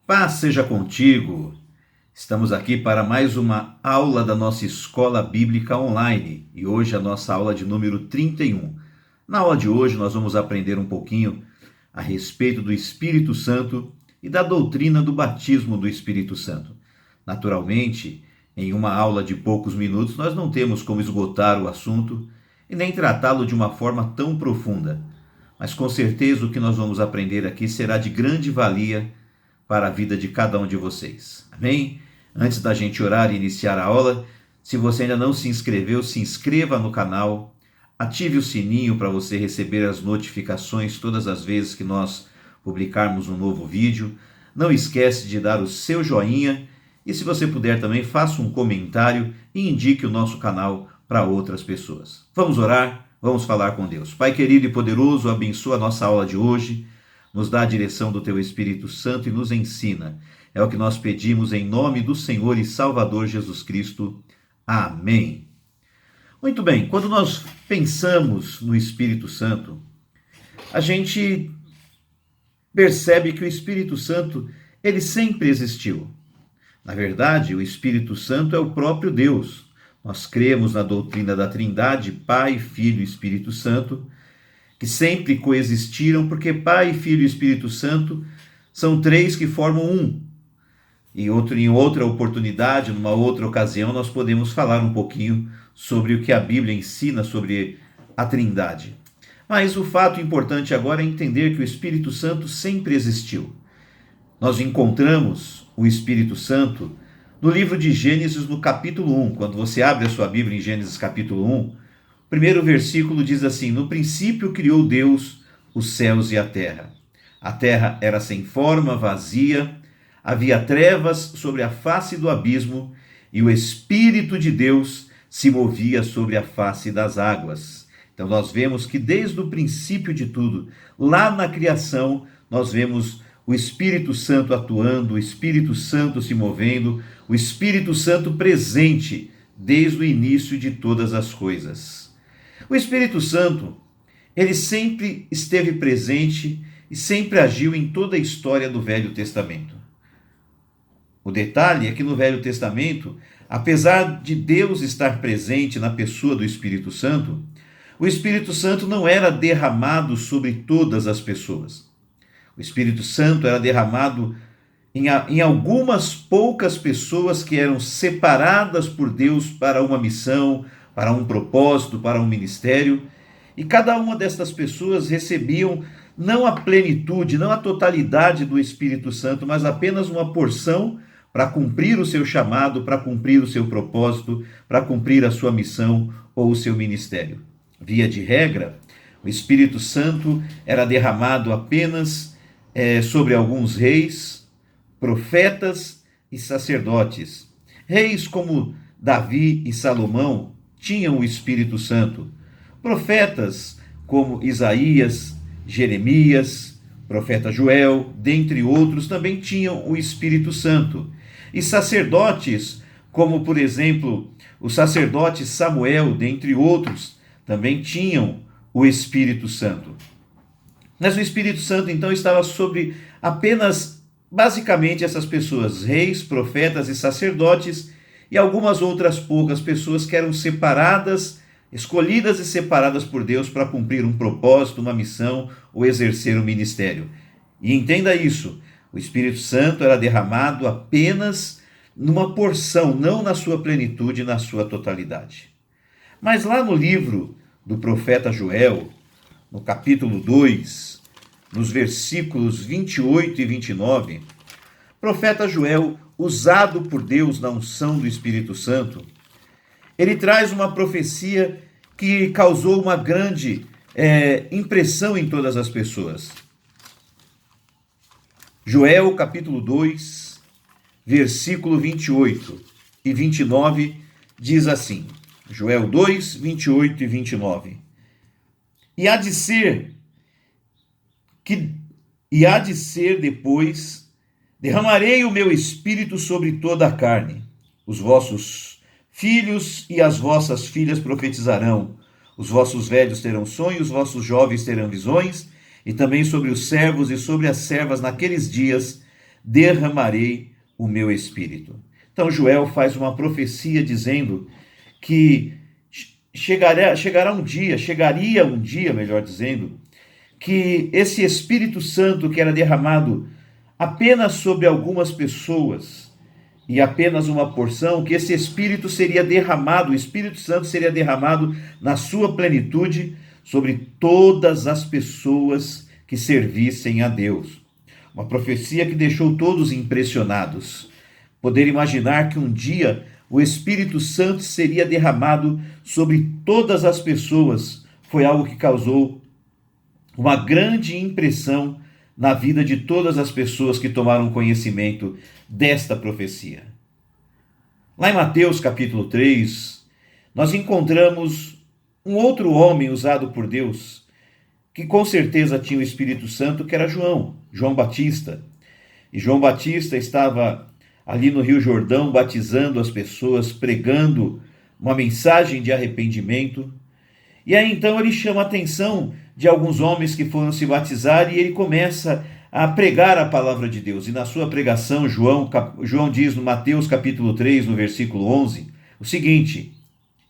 Paz seja contigo. Estamos aqui para mais uma aula da nossa Escola Bíblica Online e hoje a nossa aula de número 31. Na aula de hoje nós vamos aprender um pouquinho a respeito do Espírito Santo e da doutrina do batismo do Espírito Santo. Naturalmente, em uma aula de poucos minutos nós não temos como esgotar o assunto e nem tratá-lo de uma forma tão profunda, mas com certeza o que nós vamos aprender aqui será de grande valia para a vida de cada um de vocês. Amém? Antes da gente orar e iniciar a aula, se você ainda não se inscreveu, se inscreva no canal, ative o sininho para você receber as notificações todas as vezes que nós publicarmos um novo vídeo. Não esquece de dar o seu joinha e, se você puder também, faça um comentário e indique o nosso canal para outras pessoas. Vamos orar, vamos falar com Deus. Pai querido e poderoso, abençoa a nossa aula de hoje. Nos dá a direção do Teu Espírito Santo e nos ensina. É o que nós pedimos em nome do Senhor e Salvador Jesus Cristo. Amém. Muito bem, quando nós pensamos no Espírito Santo, a gente percebe que o Espírito Santo, ele sempre existiu. Na verdade, o Espírito Santo é o próprio Deus. Nós cremos na doutrina da Trindade, Pai, Filho e Espírito Santo, que sempre coexistiram, porque Pai, Filho e Espírito Santo são três que formam um. Em outra oportunidade, numa outra ocasião, nós podemos falar um pouquinho sobre o que a Bíblia ensina sobre a Trindade. Mas o fato importante agora é entender que o Espírito Santo sempre existiu. Nós encontramos o Espírito Santo no livro de Gênesis, no capítulo 1. Quando você abre a sua Bíblia em Gênesis capítulo 1, o primeiro versículo diz assim: no princípio criou Deus os céus e a terra. A terra era sem forma, vazia, havia trevas sobre a face do abismo, e o Espírito de Deus se movia sobre a face das águas. Então nós vemos que desde o princípio de tudo, lá na criação, nós vemos o Espírito Santo atuando, o Espírito Santo se movendo, o Espírito Santo presente desde o início de todas as coisas. O Espírito Santo, ele sempre esteve presente e sempre agiu em toda a história do Velho Testamento. O detalhe é que no Velho Testamento, apesar de Deus estar presente na pessoa do Espírito Santo, o Espírito Santo não era derramado sobre todas as pessoas. O Espírito Santo era derramado em algumas poucas pessoas que eram separadas por Deus para uma missão, para um propósito, para um ministério, e cada uma destas pessoas recebiam não a plenitude, não a totalidade do Espírito Santo, mas apenas uma porção para cumprir o seu chamado, para cumprir o seu propósito, para cumprir a sua missão ou o seu ministério. Via de regra, o Espírito Santo era derramado apenas sobre alguns reis, profetas e sacerdotes. Reis como Davi e Salomão tinham o Espírito Santo. Profetas como Isaías, Jeremias, profeta Joel, dentre outros, também tinham o Espírito Santo. E sacerdotes como, por exemplo, o sacerdote Samuel, dentre outros, também tinham o Espírito Santo. Mas o Espírito Santo, então, estava sobre apenas, basicamente, essas pessoas, reis, profetas e sacerdotes, e algumas outras poucas pessoas que eram separadas, escolhidas e separadas por Deus para cumprir um propósito, uma missão ou exercer um ministério. E entenda isso, o Espírito Santo era derramado apenas numa porção, não na sua plenitude, na sua totalidade. Mas lá no livro do profeta Joel, no capítulo 2, nos versículos 28 e 29, o profeta Joel, usado por Deus na unção do Espírito Santo, ele traz uma profecia que causou uma grande impressão em todas as pessoas. Joel, capítulo 2, versículo 28 e 29, diz assim, Joel 2, 28 e 29. E há de ser depois, derramarei o meu espírito sobre toda a carne. Os vossos filhos e as vossas filhas profetizarão. Os vossos velhos terão sonhos, os vossos jovens terão visões, e também sobre os servos e sobre as servas naqueles dias derramarei o meu espírito. Então Joel faz uma profecia dizendo que chegaria um dia, melhor dizendo, que esse Espírito Santo que era derramado apenas sobre algumas pessoas e apenas uma porção, que esse Espírito seria derramado, o Espírito Santo seria derramado na sua plenitude sobre todas as pessoas que servissem a Deus. Uma profecia que deixou todos impressionados. Poder imaginar que um dia o Espírito Santo seria derramado sobre todas as pessoas foi algo que causou uma grande impressão na vida de todas as pessoas que tomaram conhecimento desta profecia. Lá em Mateus capítulo 3, nós encontramos um outro homem usado por Deus, que com certeza tinha o Espírito Santo, que era João Batista. E João Batista estava ali no Rio Jordão batizando as pessoas, pregando uma mensagem de arrependimento. E aí então ele chama a atenção de alguns homens que foram se batizar e ele começa a pregar a palavra de Deus. E na sua pregação, João diz no Mateus capítulo 3, no versículo 11, o seguinte: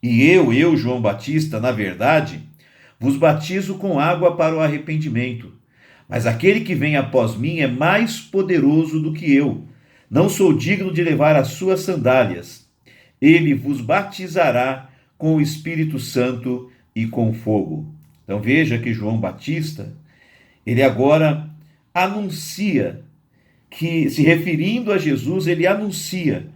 E eu, João Batista, na verdade, vos batizo com água para o arrependimento. Mas aquele que vem após mim é mais poderoso do que eu. Não sou digno de levar as suas sandálias. Ele vos batizará com o Espírito Santo e com fogo. Então veja que João Batista, ele agora anuncia que, se referindo a Jesus, ele anuncia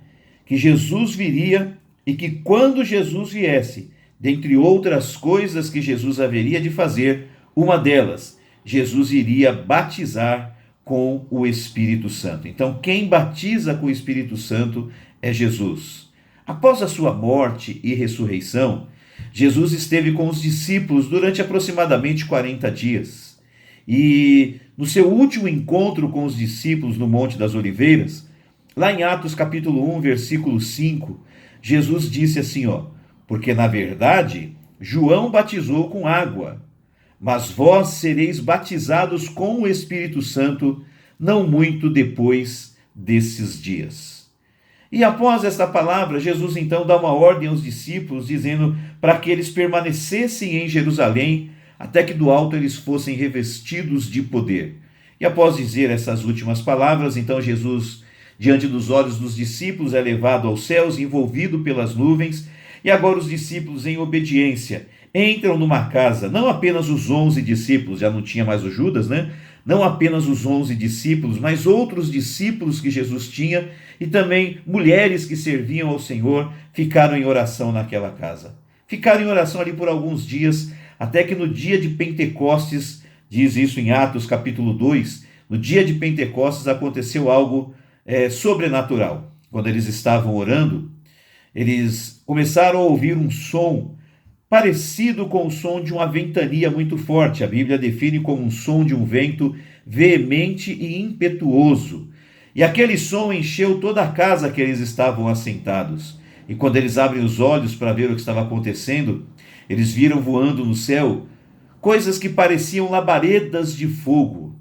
que Jesus viria e que quando Jesus viesse, dentre outras coisas que Jesus haveria de fazer, uma delas, Jesus iria batizar com o Espírito Santo. Então, quem batiza com o Espírito Santo é Jesus. Após a sua morte e ressurreição, Jesus esteve com os discípulos durante aproximadamente 40 dias. E no seu último encontro com os discípulos no Monte das Oliveiras, lá em Atos capítulo 1, versículo 5, Jesus disse assim, porque na verdade João batizou com água, mas vós sereis batizados com o Espírito Santo não muito depois desses dias. E após esta palavra, Jesus então dá uma ordem aos discípulos, dizendo para que eles permanecessem em Jerusalém, até que do alto eles fossem revestidos de poder. E após dizer essas últimas palavras, então Jesus, diante dos olhos dos discípulos, é levado aos céus, envolvido pelas nuvens, e agora os discípulos, em obediência, entram numa casa, não apenas os 11 discípulos, já não tinha mais o Judas, né? Não apenas os 11 discípulos, mas outros discípulos que Jesus tinha e também mulheres que serviam ao Senhor ficaram em oração naquela casa. Ficaram em oração ali por alguns dias, até que no dia de Pentecostes, diz isso em Atos capítulo 2, no dia de Pentecostes aconteceu algo sobrenatural. Quando eles estavam orando, eles começaram a ouvir um som parecido com o som de uma ventania muito forte. A Bíblia define como um som de um vento veemente e impetuoso. E aquele som encheu toda a casa que eles estavam assentados. E quando eles abrem os olhos para ver o que estava acontecendo, eles viram voando no céu coisas que pareciam labaredas de fogo.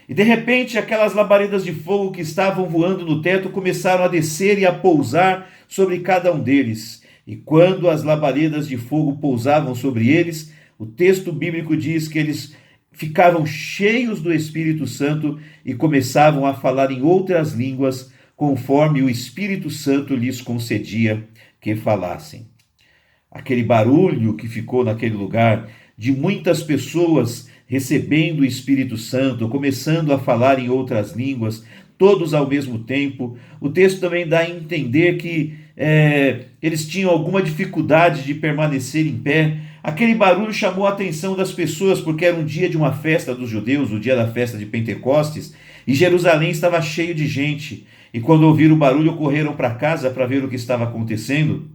E de repente aquelas labaredas de fogo que estavam voando no teto começaram a descer e a pousar sobre cada um deles. E quando as labaredas de fogo pousavam sobre eles, o texto bíblico diz que eles ficavam cheios do Espírito Santo e começavam a falar em outras línguas, conforme o Espírito Santo lhes concedia que falassem. Aquele barulho que ficou naquele lugar, de muitas pessoas recebendo o Espírito Santo, começando a falar em outras línguas, todos ao mesmo tempo. O texto também dá a entender que eles tinham alguma dificuldade de permanecer em pé. Aquele barulho chamou a atenção das pessoas, porque era um dia de uma festa dos judeus, o dia da festa de Pentecostes, e Jerusalém estava cheio de gente. E quando ouviram o barulho, correram para casa para ver o que estava acontecendo.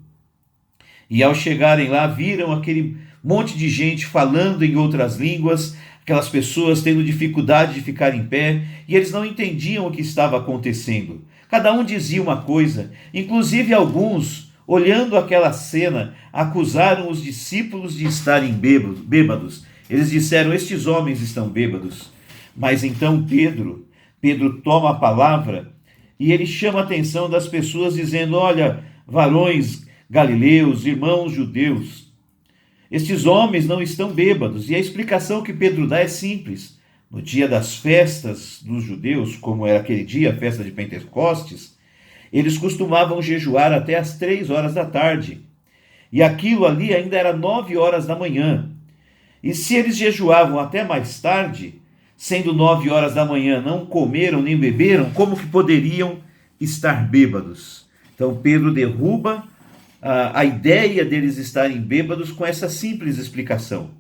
E ao chegarem lá, viram aquele monte de gente falando em outras línguas, aquelas pessoas tendo dificuldade de ficar em pé, e eles não entendiam o que estava acontecendo. Cada um dizia uma coisa, inclusive alguns, olhando aquela cena, acusaram os discípulos de estarem bêbados. Eles disseram, estes homens estão bêbados. Mas então Pedro, Pedro toma a palavra e ele chama a atenção das pessoas dizendo: olha, varões galileus, irmãos judeus, estes homens não estão bêbados. E a explicação que Pedro dá é simples. No dia das festas dos judeus, como era aquele dia, a festa de Pentecostes, eles costumavam jejuar até às 3 horas da tarde. E aquilo ali ainda era 9 horas da manhã. E se eles jejuavam até mais tarde, sendo 9 horas da manhã, não comeram nem beberam, como que poderiam estar bêbados? Então Pedro derruba a ideia deles estarem bêbados com essa simples explicação.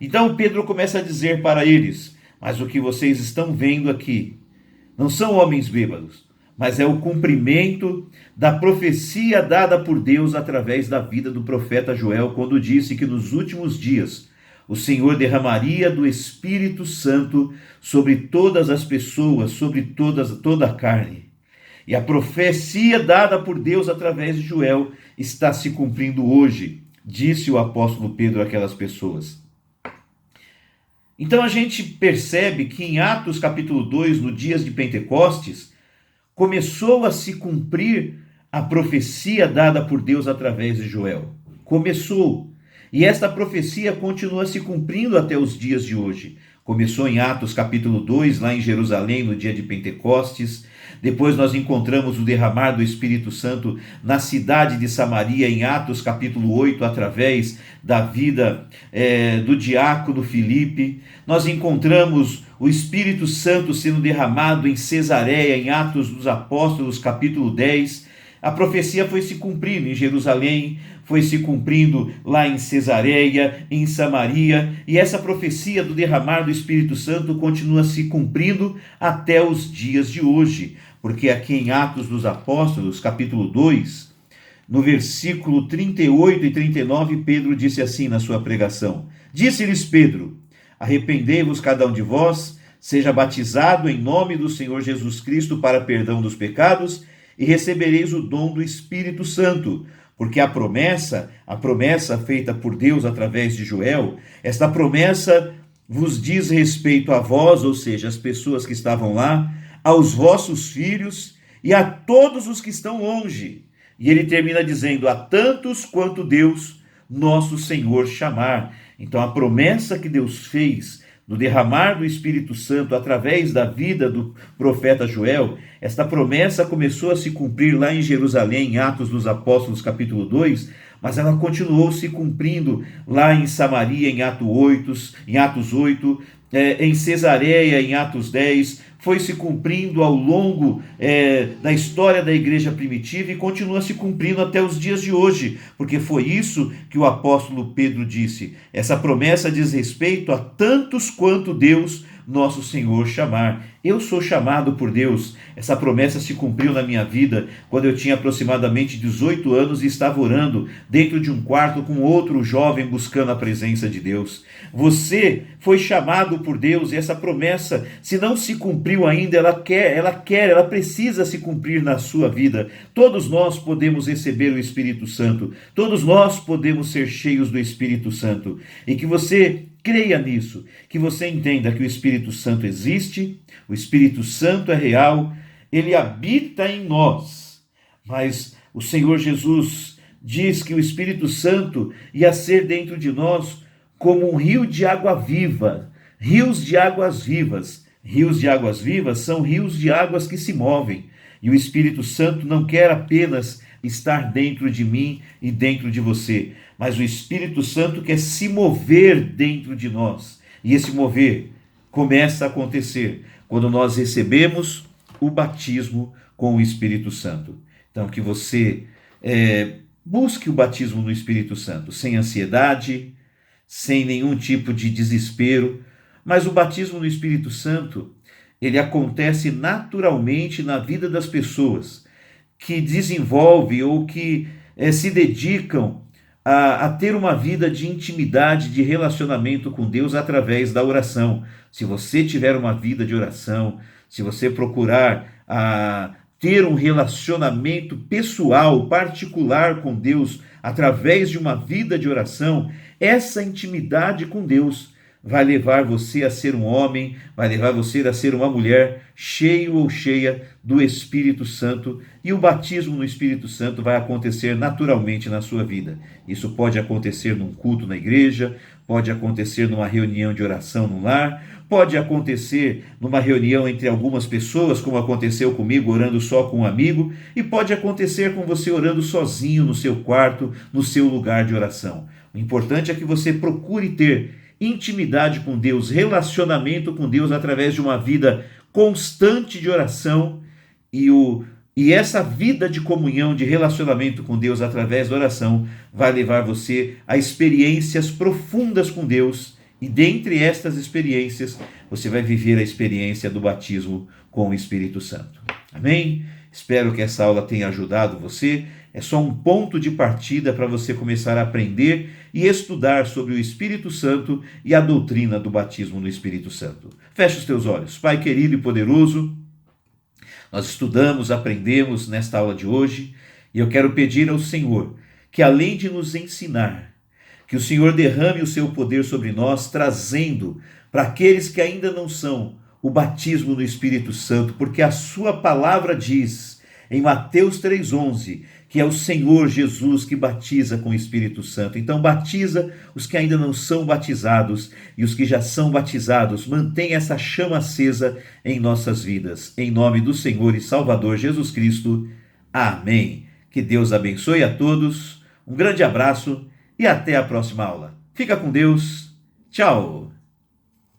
Então Pedro começa a dizer para eles: mas o que vocês estão vendo aqui não são homens bêbados, mas é o cumprimento da profecia dada por Deus através da vida do profeta Joel, quando disse que nos últimos dias o Senhor derramaria do Espírito Santo sobre todas as pessoas, sobre toda a carne. E a profecia dada por Deus através de Joel está se cumprindo hoje, disse o apóstolo Pedro àquelas pessoas. Então a gente percebe que em Atos capítulo 2, no dias de Pentecostes, começou a se cumprir a profecia dada por Deus através de Joel. Começou. E esta profecia continua se cumprindo até os dias de hoje. Começou em Atos capítulo 2, lá em Jerusalém, no dia de Pentecostes. Depois nós encontramos o derramar do Espírito Santo na cidade de Samaria, em Atos capítulo 8, através da vida do diácono Filipe. Nós encontramos o Espírito Santo sendo derramado em Cesareia, em Atos dos Apóstolos, capítulo 10. A profecia foi se cumprindo em Jerusalém, foi se cumprindo lá em Cesareia, em Samaria, e essa profecia do derramar do Espírito Santo continua se cumprindo até os dias de hoje, porque aqui em Atos dos Apóstolos, capítulo 2, no versículo 38 e 39, Pedro disse assim na sua pregação: disse-lhes Pedro: arrependei-vos cada um de vós, seja batizado em nome do Senhor Jesus Cristo para perdão dos pecados, e recebereis o dom do Espírito Santo, porque a promessa feita por Deus através de Joel, esta promessa vos diz respeito a vós, ou seja, as pessoas que estavam lá, aos vossos filhos e a todos os que estão longe. E ele termina dizendo: a tantos quanto Deus, nosso Senhor, chamar. Então a promessa que Deus fez no derramar do Espírito Santo através da vida do profeta Joel, esta promessa começou a se cumprir lá em Jerusalém, em Atos dos Apóstolos, capítulo 2, mas ela continuou se cumprindo lá em Samaria, em Atos 8, em Cesareia, em Atos 10, foi se cumprindo ao longo da história da igreja primitiva e continua se cumprindo até os dias de hoje, porque foi isso que o apóstolo Pedro disse. Essa promessa diz respeito a tantos quanto Deus, nosso Senhor, chamar. Eu sou chamado por Deus. Essa promessa se cumpriu na minha vida quando eu tinha aproximadamente 18 anos e estava orando dentro de um quarto com outro jovem buscando a presença de Deus. Você foi chamado por Deus e essa promessa, se não se cumpriu ainda, ela precisa se cumprir na sua vida. Todos nós podemos receber o Espírito Santo. Todos nós podemos ser cheios do Espírito Santo. E que você creia nisso, que você entenda que o Espírito Santo existe, o Espírito Santo é real, ele habita em nós. Mas o Senhor Jesus diz que o Espírito Santo ia ser dentro de nós como um rio de água viva, rios de águas vivas. Rios de águas vivas são rios de águas que se movem. E o Espírito Santo não quer apenas estar dentro de mim e dentro de você, mas o Espírito Santo quer se mover dentro de nós. E esse mover começa a acontecer quando nós recebemos o batismo com o Espírito Santo. Então, que você busque o batismo no Espírito Santo, sem ansiedade, sem nenhum tipo de desespero, mas o batismo no Espírito Santo, ele acontece naturalmente na vida das pessoas que desenvolvem ou que se dedicam a ter uma vida de intimidade, de relacionamento com Deus através da oração. Se você tiver uma vida de oração, se você procurar ter um relacionamento pessoal, particular com Deus, através de uma vida de oração, essa intimidade com Deus vai levar você a ser um homem, vai levar você a ser uma mulher cheio ou cheia do Espírito Santo, e o batismo no Espírito Santo vai acontecer naturalmente na sua vida. Isso pode acontecer num culto na igreja, pode acontecer numa reunião de oração no lar, pode acontecer numa reunião entre algumas pessoas, como aconteceu comigo, orando só com um amigo, e pode acontecer com você orando sozinho no seu quarto, no seu lugar de oração. O importante é que você procure ter intimidade com Deus, relacionamento com Deus através de uma vida constante de oração, e essa vida de comunhão, de relacionamento com Deus através da oração vai levar você a experiências profundas com Deus, e dentre estas experiências você vai viver a experiência do batismo com o Espírito Santo. Amém? Espero que essa aula tenha ajudado você. É só um ponto de partida para você começar a aprender e estudar sobre o Espírito Santo e a doutrina do batismo no Espírito Santo. Feche os teus olhos. Pai querido e poderoso, nós estudamos, aprendemos nesta aula de hoje, e eu quero pedir ao Senhor que, além de nos ensinar, que o Senhor derrame o seu poder sobre nós, trazendo para aqueles que ainda não são o batismo no Espírito Santo, porque a sua palavra diz em Mateus 3,11 que é o Senhor Jesus que batiza com o Espírito Santo. Então batiza os que ainda não são batizados, e os que já são batizados, mantém essa chama acesa em nossas vidas. Em nome do Senhor e Salvador Jesus Cristo. Amém. Que Deus abençoe a todos. Um grande abraço e até a próxima aula. Fica com Deus. Tchau.